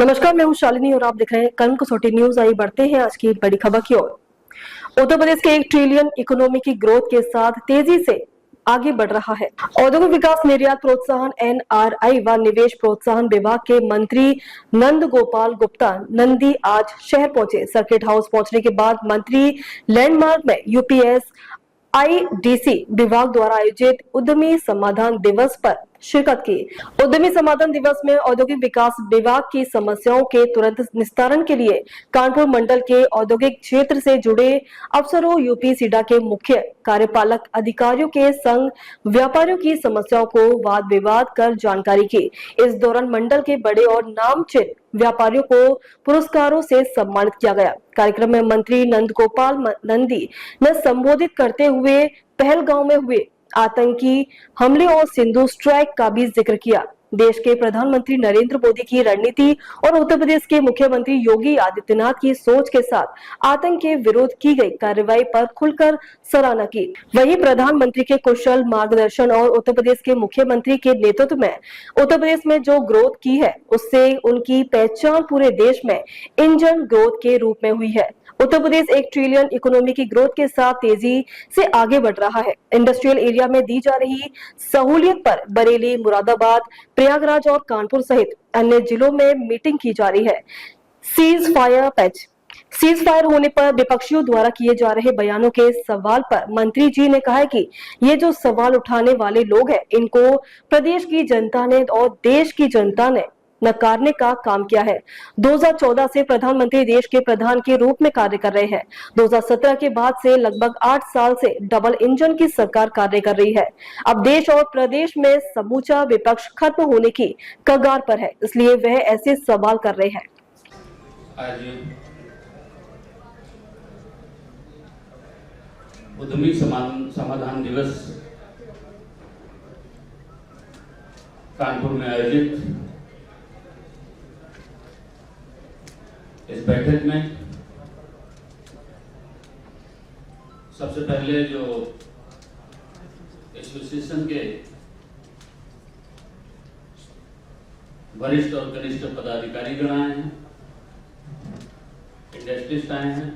नमस्कार, मैं हूं शालिनी और आप देख रहे हैं कल कसौटी न्यूज। आई बढ़ते हैं आज की बड़ी खबर की ओर। उत्तर प्रदेश के 1 ट्रिलियन इकोनॉमी की ग्रोथ के साथ तेजी से आगे बढ़ रहा है। औद्योगिक विकास, निर्यात प्रोत्साहन, एनआरआई व निवेश प्रोत्साहन विभाग के मंत्री नंद गोपाल गुप्ता नंदी आज शहर पहुंचे। सर्किट हाउस पहुंचने के बाद मंत्री लैंडमार्क में यूपीएस आईडीसी विभाग द्वारा आयोजित उद्यमी समाधान दिवस पर शिरकत की। उद्यमी समाधान दिवस में औद्योगिक विकास विभाग की समस्याओं के तुरंत निस्तारण के लिए कानपुर मंडल के औद्योगिक क्षेत्र से जुड़े अफसरों, यूपी सीडा के मुख्य कार्यपालक अधिकारियों के संग व्यापारियों की समस्याओं को वाद विवाद कर जानकारी की। इस दौरान मंडल के बड़े और नामचीन व्यापारियों को पुरस्कारों से सम्मानित किया गया। कार्यक्रम में मंत्री नंद गोपाल नंदी ने संबोधित करते हुए पहलगांव में हुए आतंकी हमले और सिंधु स्ट्राइक का भी जिक्र किया। देश के प्रधानमंत्री नरेंद्र मोदी की रणनीति और उत्तर प्रदेश के मुख्यमंत्री योगी आदित्यनाथ की सोच के साथ आतंक के विरोध की गई कार्रवाई पर खुलकर सराहना की। वहीं प्रधानमंत्री के कुशल मार्गदर्शन और उत्तर प्रदेश के मुख्यमंत्री के नेतृत्व में उत्तर प्रदेश में जो ग्रोथ की है, उससे उनकी पहचान पूरे देश में इंजन ग्रोथ के रूप में हुई है। उत्तर प्रदेश 1 ट्रिलियन इकोनॉमी की ग्रोथ के साथ तेजी से आगे बढ़ रहा है। इंडस्ट्रियल एरिया में दी जा रही सहूलियत पर बरेली, मुरादाबाद, प्रयागराज और कानपुर सहित अन्य जिलों में मीटिंग की जा रही है। सीज फायर होने पर विपक्षियों द्वारा किए जा रहे बयानों के सवाल पर मंत्री जी ने कहा कि ये जो सवाल उठाने वाले लोग हैं, इनको प्रदेश की जनता ने और देश की जनता ने नकारने का काम किया है। 2014 से प्रधानमंत्री देश के प्रधान के रूप में कार्य कर रहे हैं। 2017 के बाद से लगभग 8 साल से डबल इंजन की सरकार कार्य कर रही है। अब देश और प्रदेश में समूचा विपक्ष खत्म होने की कगार पर है, इसलिए वह ऐसे सवाल कर रहे हैं। आज उद्यमी समाधान दिवस कानपुर में आयोजित इस बैठक में सबसे पहले जो एसोसिएशन के वरिष्ठ और कनिष्ठ पदाधिकारी गण आए हैं, इंडस्ट्रिस्ट आए हैं।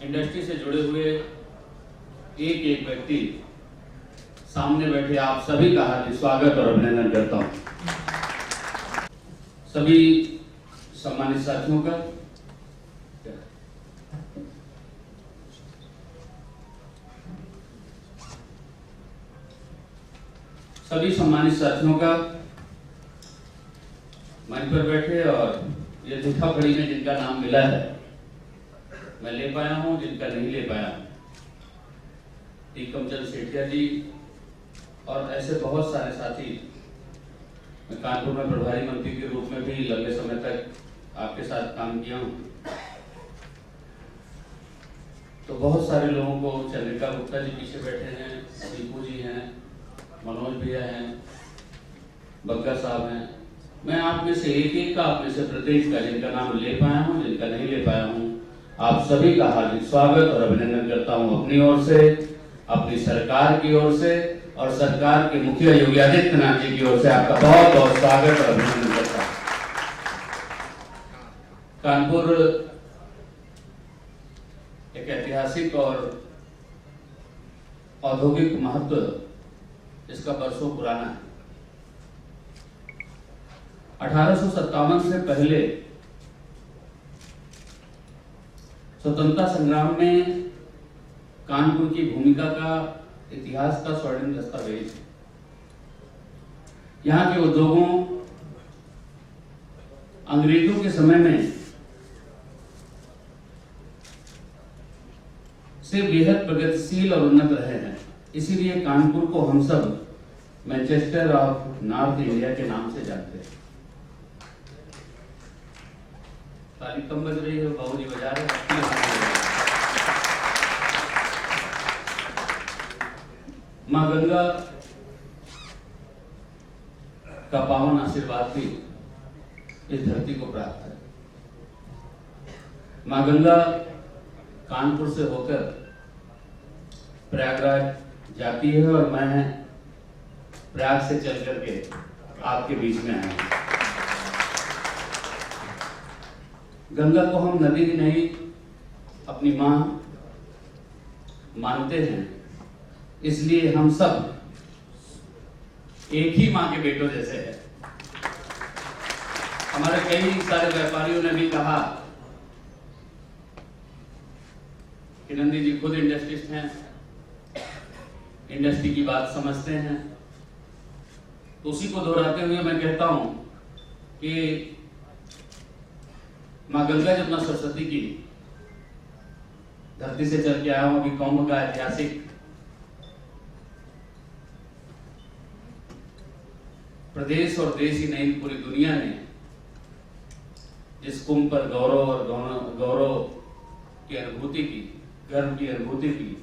इंडस्ट्री से जुड़े हुए एक एक व्यक्ति सामने बैठे आप सभी का हार्दिक स्वागत और अभिनंदन करता हूं। सभी सम्मानित साथियों का मंच पर बैठे और ये धोखाधड़ी में जिनका नाम मिला है, मैं ले पाया हूं, जिनका नहीं ले पाया हूं, टीकमचंद सेठिया जी और ऐसे बहुत सारे साथी। मैं कानपुर में प्रभारी मंत्री के रूप में भी लंबे समय तक आपके साथ काम किया हूं, तो बहुत सारे लोगों को, चंद्रिका गुप्ता जी पीछे बैठे हैं, दीपू जी हैं, मनोज भैया हैं, बग्गा साहब हैं। मैं आप में से एक एक का, आप में से प्रत्येक का, जिनका नाम ले पाया हूं, जिनका नहीं ले पाया हूं, आप सभी का हार्दिक स्वागत और अभिनंदन करता हूं। अपनी ओर से, अपनी सरकार की ओर से और सरकार के मुखिया योगी आदित्यनाथ जी की ओर से आपका बहुत बहुत स्वागत और अभिनंदन करता हूं। कानपुर एक ऐतिहासिक और औद्योगिक महत्व इसका बरसों पुराना है। 1857 से पहले स्वतंत्रता संग्राम में कानपुर की भूमिका का इतिहास का स्वर्णिम दस्तावेज। यहाँ के उद्योगों अंग्रेजों के समय में से बेहद प्रगतिशील और उन्नत रहे हैं, इसीलिए कानपुर को हम सब मैनचेस्टर ऑफ नॉर्थ इंडिया के नाम से जानते हैं। ताली कम बज रही है, बाबूजी बजा रहे हैं। मां गंगा का पावन आशीर्वाद भी इस धरती को प्राप्त है। मां गंगा कानपुर से होकर प्रयागराज जाती है और मैं प्रयाग से चल करके आपके बीच में आया हूं। गंगा को हम नदी नहीं अपनी माँ मानते हैं, इसलिए हम सब एक ही माँ के बेटों जैसे हैं। हमारे कई सारे व्यापारियों ने भी कहा कि नंदी जी खुद इंडस्ट्रिस्ट हैं, इंडस्ट्री की बात समझते हैं। तो उसी को दोहराते हुए मैं कहता हूं कि मां गंगा जमुना सरस्वती की धरती से चल के आया हूं। अभी कौम का ऐतिहासिक प्रदेश और देश ही नहीं पूरी दुनिया ने जिस कुंभ पर गौरव और गौरव की अनुभूति की, गर्व की अनुभूति की,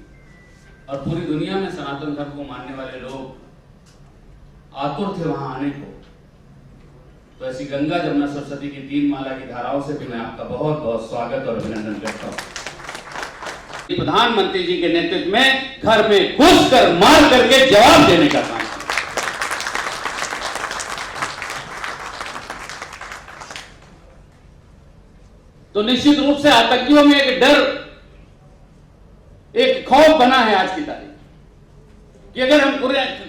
और पूरी दुनिया में सनातन धर्म को मानने वाले लोग आतुर थे वहां आने को। तो ऐसी गंगा जमुना सरस्वती की 3 माला की धाराओं से भी मैं आपका बहुत बहुत स्वागत और अभिनंदन करता हूं। प्रधानमंत्री जी के नेतृत्व में घर में घुस कर मार करके जवाब देने का काम। तो निश्चित रूप से आतंकियों में एक डर, एक खौफ बना है आज की तारीख कि अगर हम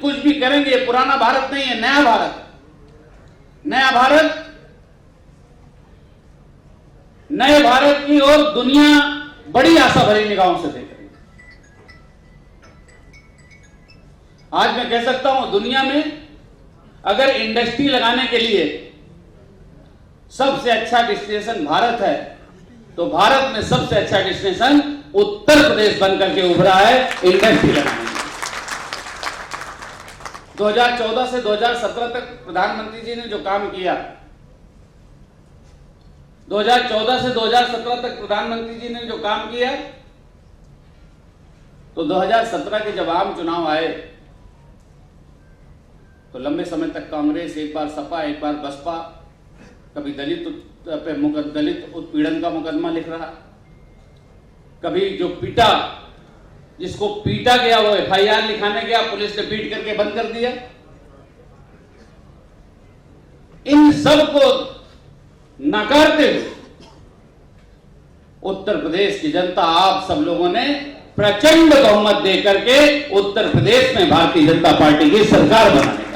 कुछ भी करेंगे, पुराना भारत नहीं है, नया भारत है। नया भारत, नए भारत की ओर दुनिया बड़ी आशा भरी निगाहों से देख रही है। आज मैं कह सकता हूं दुनिया में अगर इंडस्ट्री लगाने के लिए सबसे अच्छा डेस्टिनेशन भारत है, तो भारत में सबसे अच्छा डेस्टिनेशन उत्तर प्रदेश बनकर के उभरा है इंडस्ट्री लगाने में। 2014 से 2017 तक प्रधानमंत्री जी ने जो काम किया, 2014 से 2017 तक प्रधानमंत्री जी ने जो काम किया, तो 2017 के जब आम चुनाव आए तो लंबे समय तक कांग्रेस, एक बार सपा, एक बार बसपा, कभी दलित उत्पीड़न का मुकदमा लिख रहा, कभी जो पीटा, जिसको पीटा गया वो FIR लिखाने गया, पुलिस ने पीट करके बंद कर दिया। इन सब को नकारते हुए उत्तर प्रदेश की जनता, आप सब लोगों ने प्रचंड बहुमत देकर के उत्तर प्रदेश में भारतीय जनता पार्टी की सरकार बनाने का।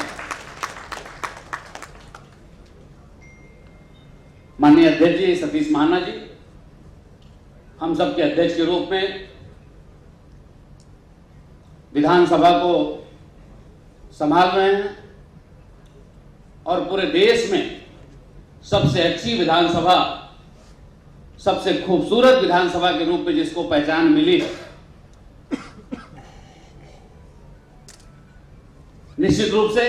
माननीय अध्यक्ष जी सतीश महाना जी हम सबके अध्यक्ष के रूप में विधानसभा को संभाल रहे हैं और पूरे देश में सबसे अच्छी विधानसभा, सबसे खूबसूरत विधानसभा के रूप में जिसको पहचान मिली, निश्चित रूप से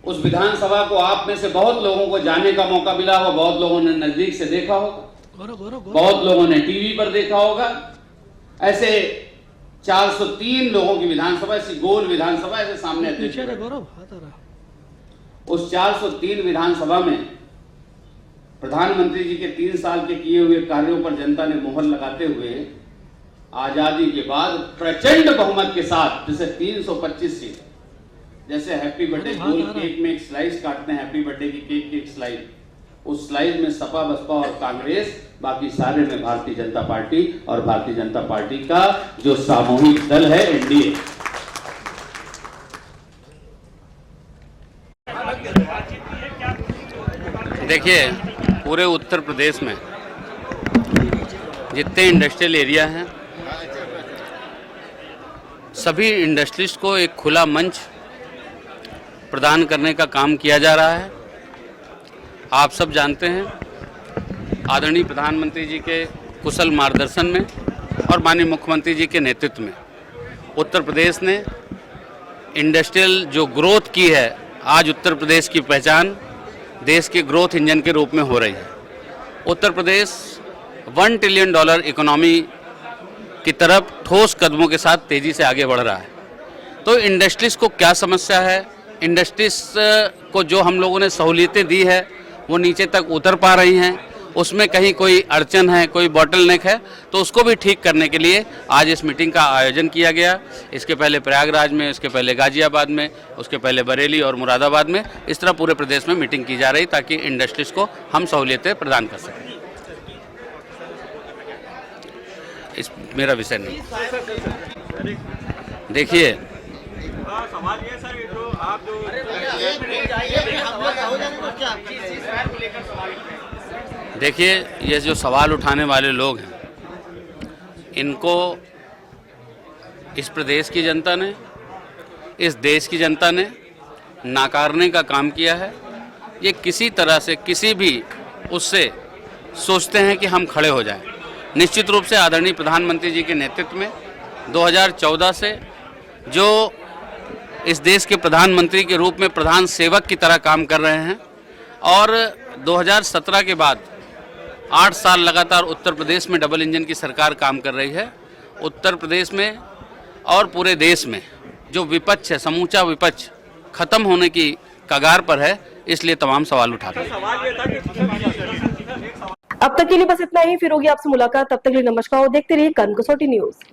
उस विधानसभा को आप में से बहुत लोगों को जाने का मौका मिला होगा, बहुत लोगों ने नजदीक से देखा होगा, बहुत लोगों ने टीवी पर देखा होगा। ऐसे 403 लोगों की विधानसभा, ऐसी गोल विधानसभा, ऐसे सामने उस 403 विधानसभा में प्रधानमंत्री जी के 3 साल के किए हुए कार्यों पर जनता ने मोहर लगाते हुए आजादी के बाद प्रचंड बहुमत के साथ, जैसे 325 सीट, जैसे हैप्पी बर्थडे गोल केक में एक स्लाइस काटते हैं, हैप्पी बर्थडे की केक की एक स्लाइस, उस स्लाइस में सपा, बसपा और कांग्रेस, बाकी सारे में भारतीय जनता पार्टी, और भारतीय जनता पार्टी का जो सामूहिक दल है एनडीए। देखिए, पूरे उत्तर प्रदेश में जितने इंडस्ट्रियल एरिया हैं, सभी इंडस्ट्रीज को एक खुला मंच प्रदान करने का काम किया जा रहा है। आप सब जानते हैं, आदरणीय प्रधानमंत्री जी के कुशल मार्गदर्शन में और माननीय मुख्यमंत्री जी के नेतृत्व में उत्तर प्रदेश ने इंडस्ट्रियल जो ग्रोथ की है, आज उत्तर प्रदेश की पहचान देश के ग्रोथ इंजन के रूप में हो रही है। उत्तर प्रदेश $1 ट्रिलियन इकोनॉमी की तरफ ठोस कदमों के साथ तेज़ी से आगे बढ़ रहा है। तो इंडस्ट्रीज़ को क्या समस्या है, इंडस्ट्रीज़ को जो हम लोगों ने सहूलियतें दी है वो नीचे तक उतर पा रही हैं, उसमें कहीं कोई अड़चन है, कोई बॉटलनेक है, तो उसको भी ठीक करने के लिए आज इस मीटिंग का आयोजन किया गया। इसके पहले प्रयागराज में, इसके पहले गाजियाबाद में, उसके पहले बरेली और मुरादाबाद में, इस तरह पूरे प्रदेश में मीटिंग की जा रही ताकि इंडस्ट्रीज को हम सहूलियतें प्रदान कर सकें। इस मेरा विषय नहीं। देखिए, सवाल ये सर, जो आप जो देखिए, ये जो सवाल उठाने वाले लोग हैं, इनको इस प्रदेश की जनता ने, इस देश की जनता ने नाकारने का काम किया है। ये किसी तरह से किसी भी उससे सोचते हैं कि हम खड़े हो जाएं। निश्चित रूप से आदरणीय प्रधानमंत्री जी के नेतृत्व में 2014 से जो इस देश के प्रधानमंत्री के रूप में प्रधान सेवक की तरह काम कर रहे हैं और 2017 के बाद 8 साल लगातार उत्तर प्रदेश में डबल इंजन की सरकार काम कर रही है। उत्तर प्रदेश में और पूरे देश में जो विपक्ष है, समूचा विपक्ष खत्म होने की कगार पर है, इसलिए तमाम सवाल उठाते हैं। सवाल ये था कि अब तक के लिए बस इतना ही। फिर होगी आपसे मुलाकात, तब तक के लिए नमस्कार और देखते रहिए कर्म कसौटी न्यूज।